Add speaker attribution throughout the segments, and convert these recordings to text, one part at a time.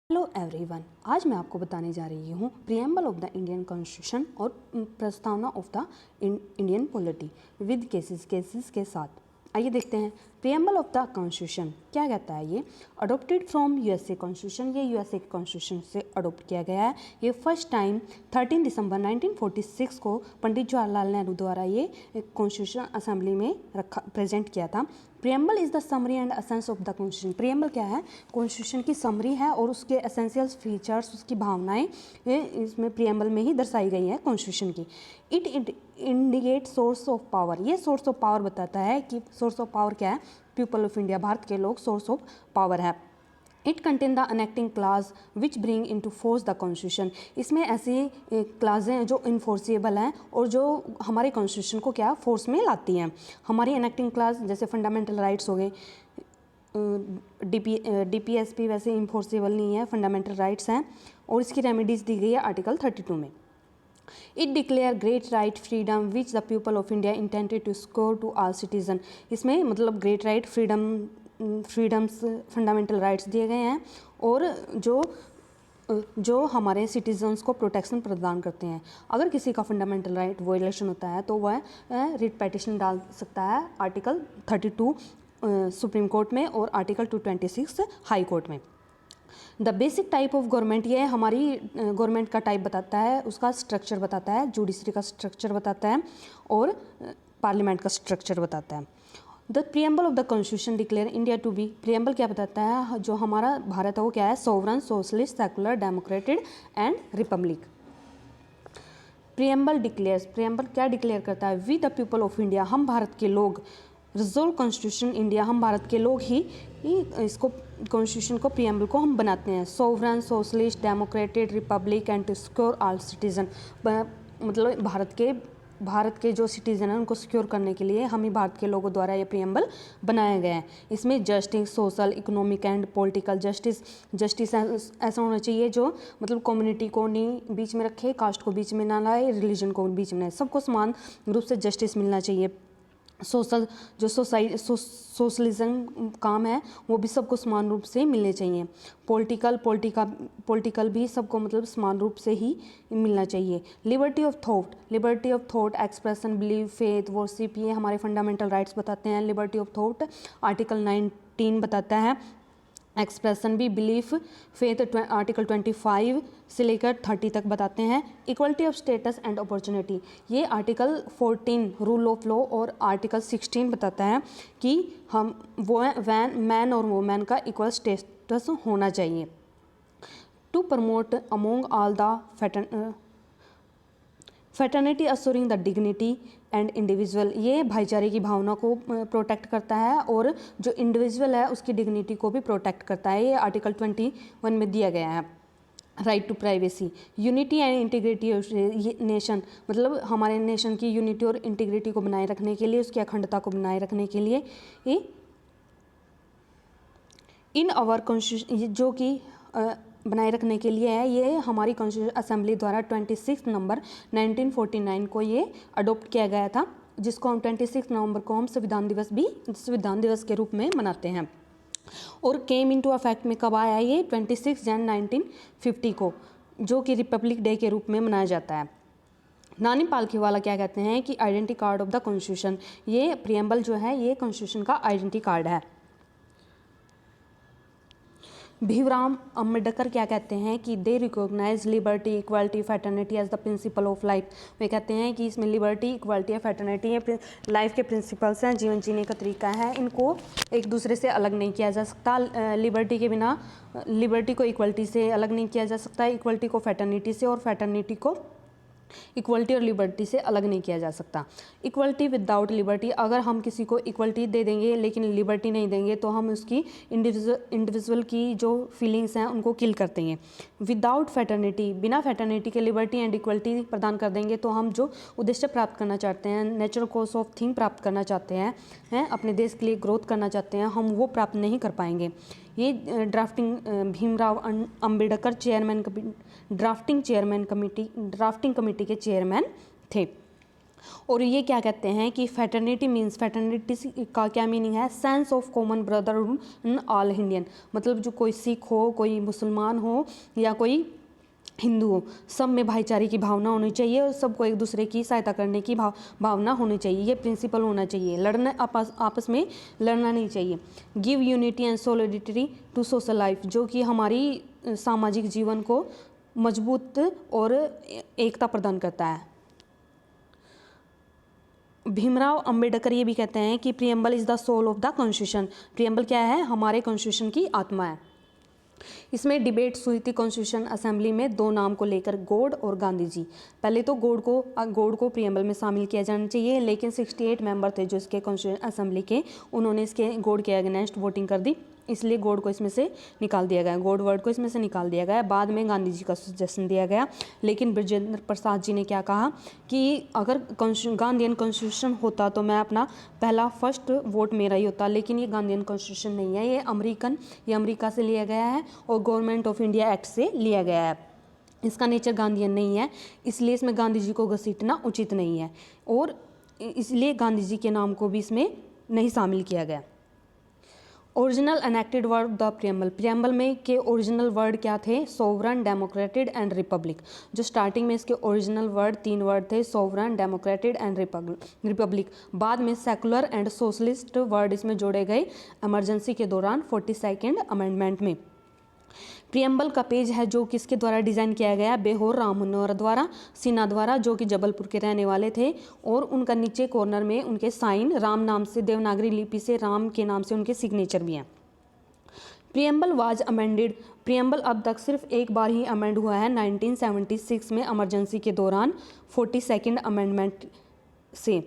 Speaker 1: Hello everyone, आज मैं आपको बताने जा रही हूँ preamble of the Indian constitution और प्रस्तावना of the Indian polity with cases के साथ। आइए देखते हैं प्रियम्बल ऑफ द कॉन्स्टिट्यूशन क्या कहता है। ये अडोप्टेड फ्रॉम यूएसए कॉन्स्टिट्यूशन, ये यूएसए के कॉन्स्टिट्यूशन से अडोप्ट किया गया है। ये फर्स्ट टाइम 13 दिसंबर 1946 को पंडित जवाहरलाल नेहरू द्वारा ये कॉन्स्टिट्यूशन असेंबली में प्रेजेंट किया था। Preamble is the summary and essence of the constitution. Preamble क्या है? कॉन्स्टिट्यूशन की समरी है और उसके एसेंशियल फीचर्स, उसकी भावनाएं इसमें प्रियम्बल में ही दर्शाई गई है कॉन्स्टिट्यूशन की। It indicate source of power. ये सोर्स ऑफ पावर बताता है कि सोर्स ऑफ पावर क्या है। पीपल ऑफ इंडिया, भारत के लोग सोर्स ऑफ पावर है। It contain the enacting class which bring into force the constitution. इसमें ऐसी क्लाजें हैं जो इन्फोर्सिएबल हैं और जो हमारे कॉन्स्टिट्यूशन को क्या फोर्स में लाती हैं। हमारी अनेक्टिंग क्लास जैसे फंडामेंटल राइट्स हो गए, डीपीएसपी वैसे इन्फोर्सिबल नहीं है, फंडामेंटल राइट्स हैं और इसकी रेमेडीज दी गई है आर्टिकल 32 में। It declare great right freedom which the people of India intended to score to all citizen. इसमें मतलब great right, freedoms, fundamental rights दिए गए हैं और जो हमारे सिटीजन्स को प्रोटेक्शन प्रदान करते हैं। अगर किसी का फंडामेंटल राइट वायलेशन होता है तो वह रिट पेटिशन डाल सकता है आर्टिकल 32 सुप्रीम कोर्ट में और आर्टिकल 226 हाई कोर्ट में। The basic type of government, ये हमारी गवर्नमेंट का टाइप बताता है, उसका स्ट्रक्चर बताता है, जुडिशरी का स्ट्रक्चर बताता है और पार्लियामेंट का स्ट्रक्चर बताता है। The preamble of the constitution declare India to be, preamble क्या बताता है? जो हमारा भारत है वो क्या है? Sovereign, socialist, secular, democratic and republic. Preamble declares, preamble क्या डिक्लेयर करता है? We the people of India, हम भारत के लोग, रिजोल्व कॉन्स्टिट्यूशन इंडिया, हम भारत के लोग ही इसको कॉन्स्टिट्यूशन को, प्रियम्बल को हम बनाते हैं। Sovereign, socialist, democratic, republic and to secure all citizen, मतलब भारत के जो सिटीजन हैं उनको सिक्योर करने के लिए हम ही भारत के लोगों द्वारा ये प्रियम्बल बनाया गया है। इसमें justice, social, economic and political justice ऐसा होना चाहिए जो मतलब कम्युनिटी को नहीं बीच में रखे, कास्ट को बीच में ना लाए, रिलीजन को बीच में, सबको समान रूप से जस्टिस मिलना चाहिए। सोशल, जो सोशलिज्म काम है वो भी सबको समान रूप से मिलने चाहिए। पॉलिटिकल भी सबको मतलब समान रूप से ही मिलना चाहिए। Liberty of thought, expression, believe, faith, worship, ये हमारे फंडामेंटल राइट्स बताते हैं। लिबर्टी ऑफ थॉट आर्टिकल 19 बताता है। एक्सप्रेशन भी, बिलीफ, फेथ आर्टिकल 25 से लेकर 30 तक बताते हैं। Equality of status and opportunity, ये आर्टिकल 14 रूल ऑफ लॉ और आर्टिकल 16 बताता है कि हम मैन और वुमेन का इक्वल स्टेटस होना चाहिए। To promote among all the fraternity assuring the dignity and individual, ये भाईचारे की भावना को प्रोटेक्ट करता है और जो इंडिविजुअल है उसकी डिग्निटी को भी प्रोटेक्ट करता है। ये आर्टिकल 21 में दिया गया है। Right to privacy, unity and integrity of nation, मतलब हमारे नेशन की यूनिटी और इंटीग्रिटी को बनाए रखने के लिए, उसकी अखंडता को बनाए रखने के लिए ये इन आवर कॉन्स्टिट्यूशन, जो कि बनाए रखने के लिए है, ये हमारी कॉन्स्टिट्यूशन असेंबली द्वारा 26 नवंबर 1949 को ये अडोप्ट किया गया था, जिसको हम 26 नवंबर को हम संविधान दिवस के रूप में मनाते हैं। और केम इनटू अफेक्ट में कब आया? ये 26 जनवरी 1950 को, जो कि रिपब्लिक डे के रूप में मनाया जाता है। नानी पालखीवाला क्या कहते हैं कि identity card of the constitution, ये प्रियम्बल जो है ये कॉन्स्टिट्यूशन का आइडेंटिटी कार्ड है। भीमराव अम्बेडकर क्या कहते हैं कि they recognise liberty, equality, fraternity as the principle of life. वे कहते हैं कि इसमें लिबर्टी, इक्वालिटी या फैटर्निटी ये लाइफ के प्रिंसिपल्स हैं, जीवन जीने का तरीका है, इनको एक दूसरे से अलग नहीं किया जा सकता। लिबर्टी के बिना, लिबर्टी को इक्वालिटी से अलग नहीं किया जा सकता, इक्वालिटी को फैटर्निटी से और फैटर्निटी को इक्वलिटी और लिबर्टी से अलग नहीं किया जा सकता। इक्वलिटी विदाउट लिबर्टी, अगर हम किसी को इक्वलिटी दे देंगे लेकिन लिबर्टी नहीं देंगे तो हम उसकी इंडिविजुअल की जो फीलिंग्स हैं उनको किल कर देंगे। विदाउट फैटर्निटी, बिना फैटर्निटी के लिबर्टी एंड इक्वलिटी प्रदान कर देंगे तो हम जो उद्देश्य प्राप्त करना चाहते हैं, नेचुरल कोर्स ऑफ थिंग प्राप्त करना चाहते हैं, अपने देश के लिए ग्रोथ करना चाहते हैं, हम वो प्राप्त नहीं कर पाएंगे। ये भीमराव अम्बेडकर ड्राफ्टिंग कमेटी के चेयरमैन थे। और ये क्या कहते हैं कि फैटर्निटी मीन्स, फैटर्निटी का क्या मीनिंग है, sense of common brotherhood in all Indian, मतलब जो कोई सिख हो, कोई मुसलमान हो या कोई हिंदू हो, सब में भाईचारे की भावना होनी चाहिए और सबको एक दूसरे की सहायता करने की भावना होनी चाहिए। ये प्रिंसिपल होना चाहिए। लड़ने आपस में लड़ना नहीं चाहिए। Give unity and solidity to social life, जो कि हमारी सामाजिक जीवन को मजबूत और एकता प्रदान करता है। भीमराव अंबेडकर ये भी कहते हैं कि preamble is the soul of the constitution. Preamble क्या है, हमारे कॉन्स्टिट्यूशन की आत्मा है। इसमें डिबेट्स हुई थी कॉन्स्टिट्यूशन असेंबली में दो नाम को लेकर, गॉड और गांधी जी। पहले तो गॉड को प्रियम्बल में शामिल किया जाना चाहिए, लेकिन 68 मेंबर थे जो इसके कॉन्स्टिट्यूशन असेंबली के, उन्होंने इसके गॉड के अगेंस्ट वोटिंग कर दी, इसलिए गॉड को इसमें से निकाल दिया गया, गॉड वर्ड को इसमें से निकाल दिया गया। बाद में गांधी जी का सजेशन दिया गया, लेकिन ब्रजेंद्र प्रसाद जी ने क्या कहा कि अगर गांधीयन कॉन्स्टिट्यूशन होता तो मैं अपना पहला फर्स्ट वोट मेरा ही होता, लेकिन ये गांधीयन कॉन्स्टिट्यूशन नहीं है, ये अमेरिका से लिया गया है और गवर्नमेंट ऑफ इंडिया एक्ट से लिया गया है। इसका नेचर गांधीयन नहीं है, इसलिए इसमें गांधी जी को घसीटना उचित नहीं है और इसलिए गांधी जी के नाम को भी इसमें नहीं शामिल किया गया। Original enacted word the preamble, preamble में के ओरिजिनल वर्ड क्या थे, सोवरन, डेमोक्रेटेड एंड रिपब्लिक। जो स्टार्टिंग में इसके ओरिजिनल वर्ड 3 वर्ड थे, सोवरन, डेमोक्रेटेड एंड रिपब्लिक। बाद में सेकुलर एंड सोशलिस्ट वर्ड इसमें जोड़े गए इमरजेंसी के दौरान 42nd अमेंडमेंट में। प्रियम्बल का पेज है जो किसके द्वारा डिज़ाइन किया गया, बेहोर राम मनोहर द्वारा, सिन्हा द्वारा, जो कि जबलपुर के रहने वाले थे, और उनका नीचे कॉर्नर में उनके साइन राम नाम से, देवनागरी लिपि से राम के नाम से उनके सिग्नेचर भी हैं। प्रियम्बल वाज अमेंडेड, प्रियम्बल अब तक सिर्फ एक बार ही अमेंड हुआ है 1976 में इमरजेंसी के दौरान 42nd अमेंडमेंट से।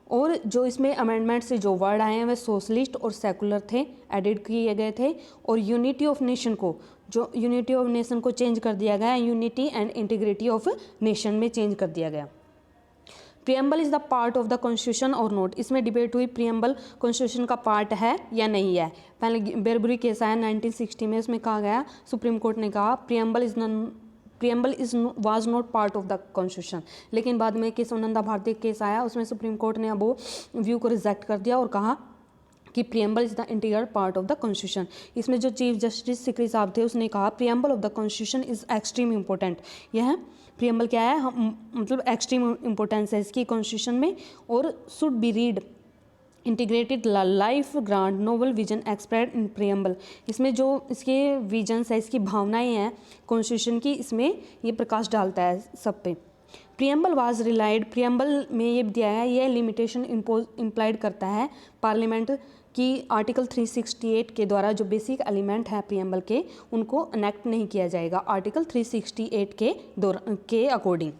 Speaker 1: और जो इसमें अमेंडमेंट से जो वर्ड आए हैं वे सोशलिस्ट और सेकुलर थे, एडिट किए गए थे। और यूनिटी ऑफ नेशन को, जो यूनिटी ऑफ नेशन को चेंज कर दिया गया, unity and integrity of nation में चेंज कर दिया गया। Preamble is the part of the constitution और नॉट, इसमें डिबेट हुई प्रियम्बल कॉन्स्टिट्यूशन का पार्ट है या नहीं है। पहले बेरबुरी केस आया 1960 में, उसमें कहा गया, सुप्रीम कोर्ट ने कहा preamble was not part of the constitution, लेकिन बाद में केशवानंदा भारती केस आया, उसमें सुप्रीम कोर्ट ने अब वो व्यू को रिजेक्ट कर दिया और कहा कि preamble is the integral part of the constitution. इसमें जो चीफ जस्टिस सिकरी साहब थे उसने कहा preamble of the constitution is extreme important. यह प्रियम्बल क्या है, मतलब एक्सट्रीम इंपॉर्टेंस है इसकी कॉन्स्टिट्यूशन में, और should be read integrated life grand noble vision expressed in preamble. इसमें जो इसके विजन्स है, इसकी भावनाएं हैं कॉन्स्टिट्यूशन की, इसमें ये प्रकाश डालता है सब पे। प्रियम्बल वाज रिलाइड, प्रियम्बल में ये दिया है, यह लिमिटेशन इम्प्लाइड करता है पार्लियामेंट की आर्टिकल 368 के द्वारा जो बेसिक एलिमेंट है प्रियम्बल के, उनको अनेक्ट नहीं किया जाएगा आर्टिकल 368 के according.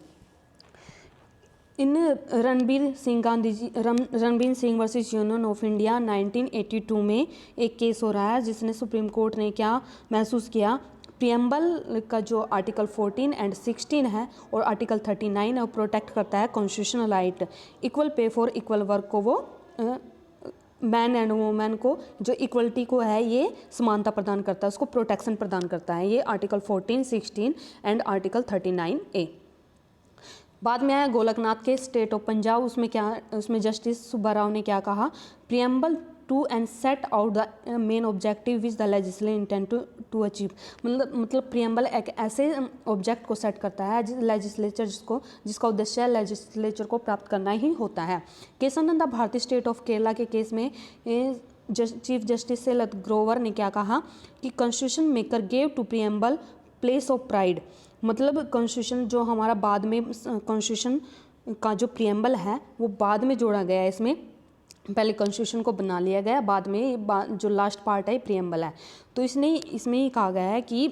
Speaker 1: In Ranbir Singh versus union of India 1982 में एक केस हो रहा है, जिसने सुप्रीम कोर्ट ने क्या महसूस किया, प्रियम्बल का जो आर्टिकल 14 एंड 16 है और आर्टिकल 39 है वो प्रोटेक्ट करता है constitutional right, equal pay for equal work को, वो मैन एंड वुमेन को जो इक्वलिटी को है ये समानता प्रदान करता है, उसको प्रोटेक्शन प्रदान करता है, ये आर्टिकल 14, 16 एंड आर्टिकल 39A। बाद में आया गोलकनाथ के स्टेट ऑफ पंजाब, उसमें जस्टिस सुब्बा राव ने क्या कहा, preamble to and set out the main objective which the legislature intend to achieve. मतलब प्रियम्बल एक ऐसे ऑब्जेक्ट को सेट करता है लेजिस्लेचर जिसका उद्देश्य लेजिस्लेचर को प्राप्त करना ही होता है। केशवानंदा भारती स्टेट ऑफ केरला के केस में चीफ जस्टिस सेलत ग्रोवर ने क्या कहा कि constitution maker gave to preamble place of pride, मतलब कॉन्स्टिट्यूशन जो हमारा बाद में कॉन्स्टिट्यूशन का जो प्रियम्बल है वो बाद में जोड़ा गया है, इसमें पहले कॉन्स्टिट्यूशन को बना लिया गया, बाद में जो लास्ट पार्ट है प्रियम्बल है। तो इसमें ही कहा गया है कि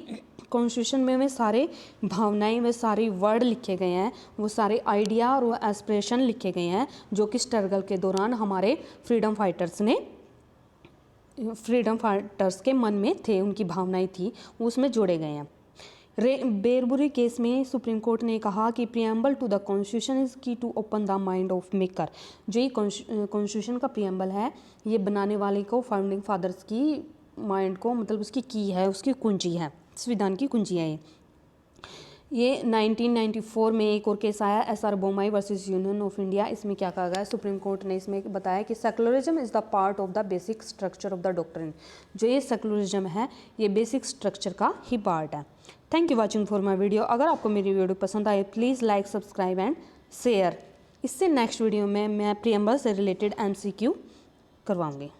Speaker 1: कॉन्स्टिट्यूशन में वे सारे भावनाएं, वे सारे वर्ड लिखे गए हैं, वो सारे आइडिया और वो एस्पिरेशन लिखे गए हैं जो कि स्ट्रगल के दौरान हमारे फ्रीडम फाइटर्स के मन में थे, उनकी भावनाएं थी, वो उसमें जोड़े गए हैं। बेरबुरी केस में सुप्रीम कोर्ट ने कहा कि preamble to the constitution is key to open the mind of maker, जो ये कॉन्स्टिट्यूशन का प्रियम्बल है ये बनाने वाले को, फाउंडिंग फादर्स की माइंड को, मतलब उसकी की है, उसकी कुंजी है, संविधान की कुंजी है ये। ये 1994 में एक और केस आया SR Bommai versus union of India. इसमें क्या कहा गया है, सुप्रीम कोर्ट ने इसमें बताया कि secularism is the part of the basic structure of the doctrine. जो ये सेकुलरिज्म है ये बेसिक स्ट्रक्चर का ही पार्ट है। Thank you watching for my video. अगर आपको मेरी वीडियो पसंद आए please like, subscribe and share. इससे नेक्स्ट वीडियो में मैं प्रीएम्बल से रिलेटेड MCQ करवाऊँगी।